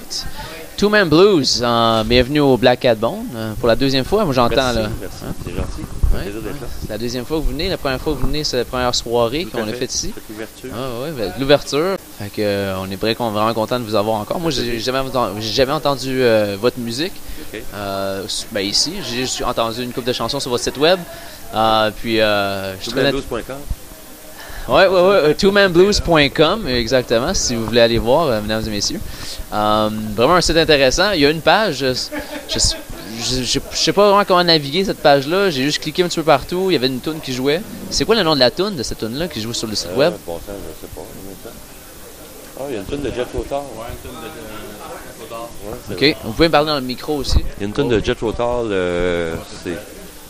right. Two Man Blues, bienvenue au Black Cat Bone. Pour la deuxième fois, moi j'entends là. Merci, c'est gentil. Ouais, c'est la deuxième fois que vous venez. La première fois que vous venez, c'est la première soirée qu'on a faite ici. L'ouverture. Ah ouais, l'ouverture. Fait que on est vraiment content de vous avoir encore. Moi, j'ai jamais entendu votre musique. Okay. Ben ici, j'ai juste entendu une couple de chansons sur votre site web. Puis TwoManBlues.com. Ouais, twomanblues.com, exactement, si vous voulez aller voir, mesdames et messieurs. Vraiment un site intéressant. Il y a une page, je sais pas vraiment comment naviguer cette page-là. J'ai juste cliqué un petit peu partout. Il y avait une toune qui jouait. C'est quoi le nom de la toune, de cette toune-là, qui joue sur le site web? Bon sang, je sais pas. Ah, il y a une toune de Jethro Tull. Ouais, une toune de Jethro Tull. Ok, vous pouvez me parler dans le micro aussi. Il y a une toune de Jethro Tull, c'est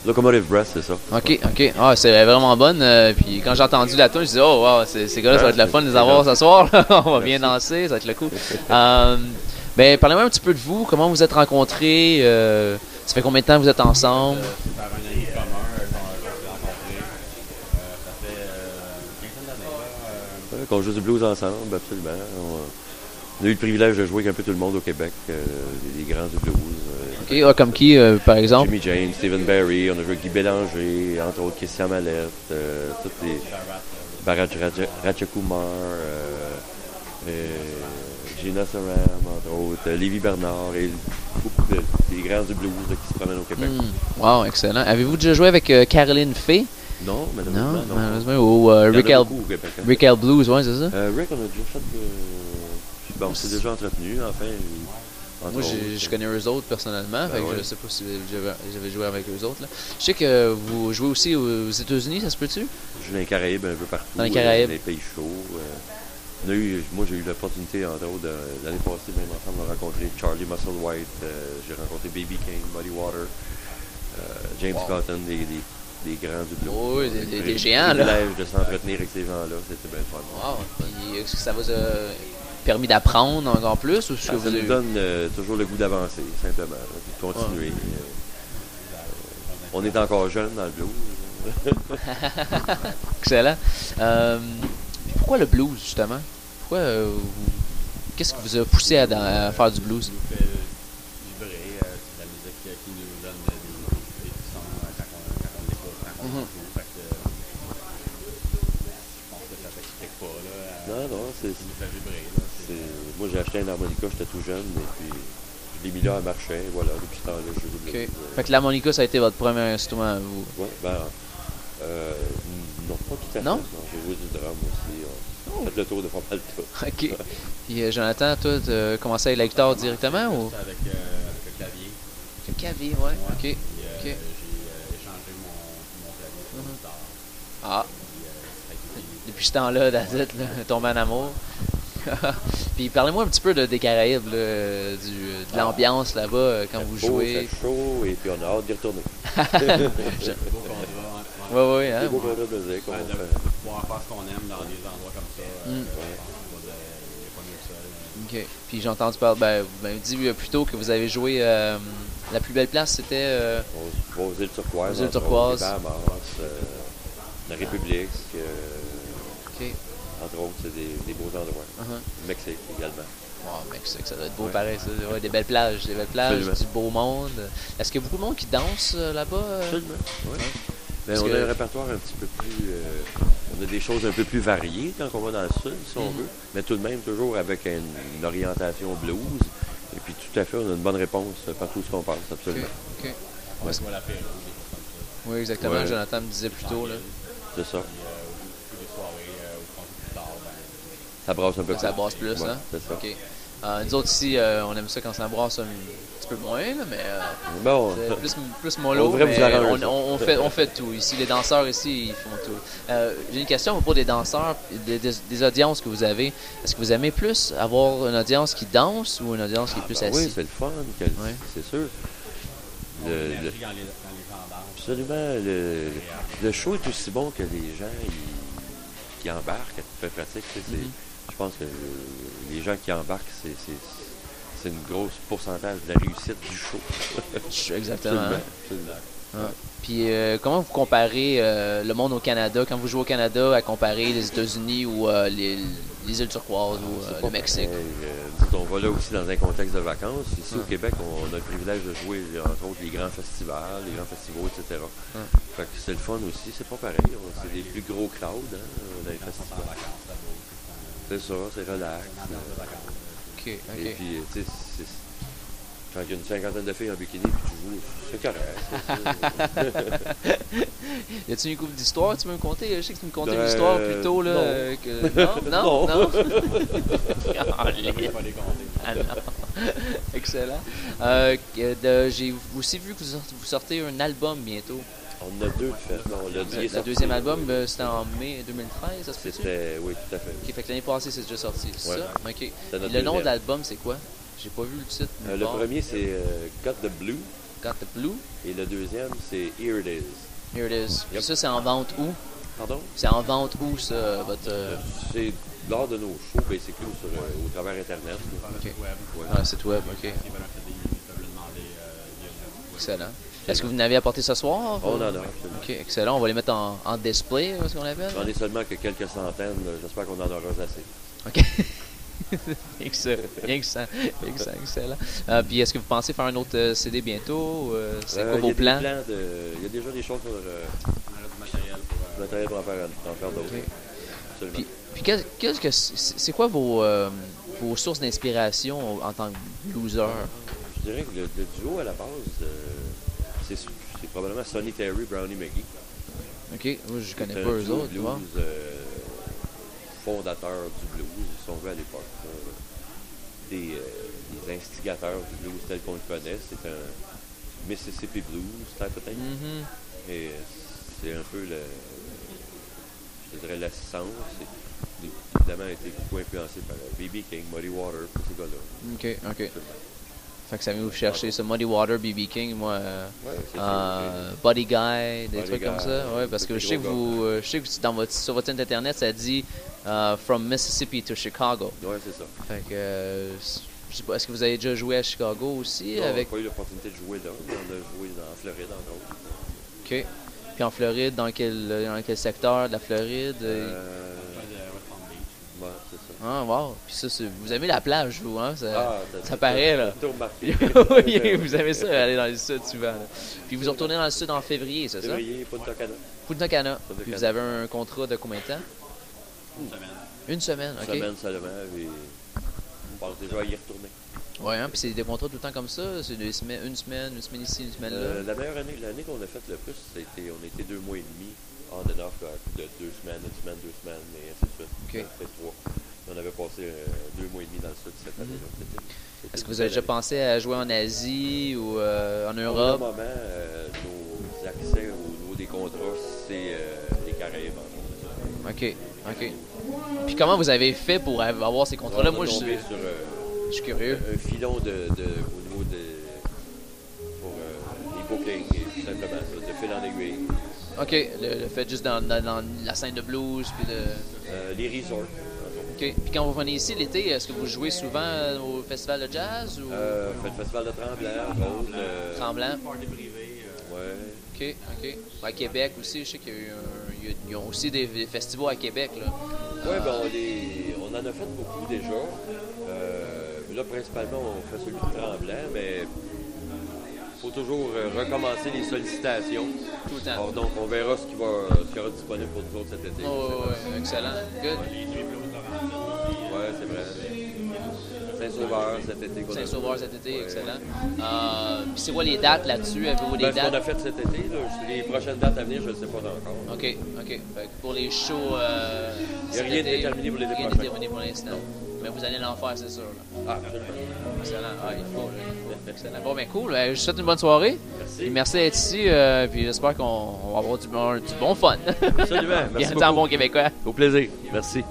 Locomotive Breath, c'est ça. Ok. Ah, c'est vraiment bonne. Puis quand j'ai entendu la tune, je disais, oh, wow, ces gars-là, ça va être le fun de les avoir ce soir. On va bien danser, ça va être le coup. Ben, parlez-moi un petit peu de vous. Comment vous êtes rencontrés? Ça fait combien de temps que vous êtes ensemble? C'est par un ami commun qu'on s'est rencontrés. Ça fait une quinzaine d'années. Qu'on joue du blues ensemble, absolument. On a eu le privilège de jouer avec un peu tout le monde au Québec, les grands du blues. Ok, comme qui, par exemple? Jimmy James, Stephen Barry, on a joué avec Guy Bélanger, entre autres Christian Mallette, toutes les Bharat Ratchakumar, Gina Saram, entre autres, Lévi Bernard et beaucoup des grands du blues là, qui se promènent au Québec. Wow, excellent. Avez-vous déjà joué avec Caroline Fay? Non, malheureusement. Non. Ou Rick L. Blues, ouais, c'est ça? Rick, on a déjà fait. Bon, on s'est déjà entretenu, enfin. Moi, je connais eux autres personnellement, fait que ouais. je sais pas si j'avais joué avec eux autres. Là. Je sais que vous jouez aussi aux États-Unis, ça se peut-tu? Je joue dans les Caraïbes un peu partout. Dans les Caraïbes. Dans les pays chauds. Moi, j'ai eu l'opportunité, entre autres, l'année passée, même ensemble, de rencontrer Charlie Musselwhite. J'ai rencontré Baby King, Muddy Water, James Cotton, des grands du blues. Oui, des géants, là. Le privilège de s'entretenir avec ces gens-là, c'était bien fun. Wow. Puis, est-ce que ça vous a permis d'apprendre encore plus? Ou ça nous donne toujours le goût d'avancer, simplement, de continuer. On est encore jeunes dans le blues. Excellent. Pourquoi le blues, justement? Pourquoi qu'est-ce qui vous a poussé à faire du blues? Ça nous fait vibrer, c'est la musique qui nous donne des sons quand on l'écoute, quand on joue. Fait que, je pense que ça s'explique pas. Là, Non, ça nous fait vibrer. Là, moi, j'ai acheté un harmonica, j'étais tout jeune, et puis je l'ai mis là, elle marchait, voilà, depuis ce temps-là, je joue du blues. Fait que l'harmonica, ça a été votre premier instrument, vous? Oui, non, pas tout à fait. Non? J'ai joué du drum aussi. On fait le tour de pas mal tout. Ok. Puis Jonathan, toi, tu as commencé avec la guitare directement ou? c'est avec le clavier. Le clavier, ouais. Ok. Puis, Ok. j'ai échangé mon clavier pour une guitare. Ah. Puis, Depuis ce temps-là, Dazit, tombé en amour. Puis parlez-moi un petit peu des Caraïbes, là, de l'ambiance là-bas quand vous jouez. C'est chaud et puis on a hâte d'y retourner. Oui, hein. C'est beau qu'on de musique. de pouvoir faire ce qu'on aime dans des endroits comme ça. Je pense qu'il n'y a pas mieux que ça. Là. Ok. Puis j'ai entendu parler, vous m'avez dit plus tôt que vous avez joué la plus belle place, c'était Aux îles Turquoises. aux îles Turquoises. Les Bahamas, la République. Ok. Entre autres, c'est des beaux endroits. Le Mexique également. Wow, Mexique, ça doit être beau pareil, ça. Ouais, des belles plages, Absolument. du beau monde. Est-ce qu'il y a beaucoup de monde qui danse là-bas? Absolument, oui. Ben, Parce on que- a un répertoire un petit peu plus... on a des choses un peu plus variées quand on va dans le sud, si on veut. Mais tout de même, toujours avec une orientation blues. Et puis tout à fait, on a une bonne réponse partout où on passe, absolument. Ok. On va l'apéro, des choses comme ça. Oui, exactement. Ouais. Jonathan me disait plus tôt, là. C'est ça. Puis, des soirées où on joue plus tard. Ça brasse un peu Ça plus. brasse plus, Ouais, hein? c'est ça. Ok. Nous autres ici, on aime ça quand ça brasse un petit peu moins, là, mais Bon, c'est plus mollo. On devrait vous mais arranger ça. on fait tout. Ici, les danseurs ici, ils font tout. J'ai une question à propos des danseurs, des audiences que vous avez. Est-ce que vous aimez plus avoir une audience qui danse ou une audience qui est plus assise? oui, c'est le fun, c'est sûr. On énergie quand les gens dansent. Absolument. Le show est aussi bon que les gens qui embarquent à toute fin pratique. Je pense que les gens qui embarquent, c'est une grosse pourcentage de la réussite du show. Exactement. Absolument, Hein? absolument. Puis comment vous comparez le monde au Canada, quand vous jouez au Canada, à comparer les États-Unis ou les îles Turquoises ou le Mexique? On va là aussi dans un contexte de vacances. Ici au Québec, on a le privilège de jouer, entre autres, les grands festivals, etc. Fait que c'est le fun aussi, c'est pas pareil. C'est des plus gros crowds dans les festivals. C'est ça, c'est relax. OK. Et puis, tu sais, quand il y a une cinquantaine de filles en bikini puis tu joues, c'est correct. Y a-t-il une couple d'histoires tu veux me conter? Je sais que tu me contais une histoire plus tôt. Là, non. Que... Non? Ah, non. Excellent. J'ai aussi vu que vous sortez un album bientôt. On en a deux de fait. Non, le deuxième album, c'était en mai 2013, ça se fait? Oui, tout à fait. OK, fait que l'année passée, c'est déjà sorti. C'est ça? OK. Le nom de l'album, c'est quoi? J'ai pas vu le titre. Le premier, c'est Got the Blue. Got the Blue. Et le deuxième, c'est Here It Is. Here It Is. Puis ça, c'est en vente où? Pardon? C'est en vente où, ça, votre... C'est lors de nos shows, basically, au travers Internet. OK. Web. Ah, site web, OK. Ils veulent un CD, ils peuvent le demander via Excellent. Est-ce que vous en avez apporté ce soir? On en a, absolument. OK, excellent. On va les mettre en display, ce qu'on appelle? J'en ai seulement que quelques centaines. J'espère qu'on en aura assez. OK. Excellent. Puis est-ce que vous pensez faire un autre CD bientôt? C'est quoi vos plans? Il y a déjà des choses sur du matériel pour en faire d'autres. Okay. Absolument. Puis c'est quoi vos sources d'inspiration en tant que blueser? Je dirais que le duo à la base, c'est probablement Sonny Terry, Brownie McGee. OK, moi je connais pas eux autres. Blues, fondateurs du blues, ils sont venus à l'époque. Des instigateurs du blues tel qu'on le connaît. C'est un Mississippi Blues type of thing. Et c'est un peu je dirais l'essence. C'est évidemment été beaucoup influencé par B.B. King, Muddy Water, tous ces gars-là. OK. Fait que ça vient vous chercher ça, Muddy Water, B.B. King, moi, Buddy Guy, des trucs comme ça. Ouais, parce que je sais que sur votre site internet, ça dit From Mississippi to Chicago. Ouais, c'est ça. Fait que, je sais pas, est-ce que vous avez déjà joué à Chicago aussi? Non, on n'a pas eu l'opportunité de jouer là. On a joué en Floride, entre autres. OK. Puis en Floride, dans quel secteur de la Floride? Ouais, c'est ça. Ah, wow. Puis ça, vous aimez la plage, vous, hein? Ça paraît, là. Oui, vous aimez ça, aller dans le sud souvent. Là. Puis vous retournez dans le sud en février, c'est ça? Février, Punta Cana. Punta Cana. Puis vous avez un contrat de combien de temps? Une semaine, OK. Une semaine seulement, et on pense déjà à y retourner. Ouais, hein? Puis c'est des contrats tout le temps comme ça? C'est une semaine ici, une semaine là? La meilleure l'année qu'on a faite le plus, on a été 2 mois et demi, on and off, de 2 semaines, une semaine, 2 semaines, et ainsi de suite. OK. Fait 3. On avait passé 2 mois et demi dans le sud cette année-là. Est-ce que vous avez déjà pensé à jouer en Asie ou en Europe? Pour le moment, nos accès au niveau des contrats, c'est les Caraïbes. OK. Puis comment vous avez fait pour avoir ces contrats-là? Moi, je suis curieux. Un filon au niveau pour les bookings, et tout simplement ça, de fil en aiguille. OK. Le fait juste dans la scène de blues, puis les resorts. OK. Puis quand vous venez ici l'été, est-ce que vous jouez souvent au festival de jazz? Ou... le festival de Tremblant, Tremblant. Party privé. OK. À Québec aussi, je sais qu'ils ont aussi des festivals à Québec, là. Oui, on en a fait beaucoup déjà. Là, principalement, on fait celui de Tremblant, mais il faut toujours recommencer les sollicitations. Tout le temps. Alors, donc, on verra ce qui aura disponible pour nous autres cet été. Oui, excellent. Good. Oui, c'est vrai. Saint-Sauveur cet été. Saint-Sauveur cet été, excellent. Puis c'est quoi les dates là-dessus? Avez-vous des dates? Ce qu'on a fait cet été, là, les prochaines dates à venir, je ne sais pas encore. OK. Fait que pour les shows, il n'y a rien de déterminé pour l'été prochain. Rien de déterminé pour l'instant. Mais vous allez l'en faire, c'est sûr. Là. Ah, absolument. Excellent. Il faut. Excellent. Bon, ben cool. Je vous souhaite une bonne soirée. Merci. Merci d'être ici. Puis j'espère qu'on va avoir du bon fun. Absolument. Merci beaucoup. En bon québécois. Au plaisir. Merci.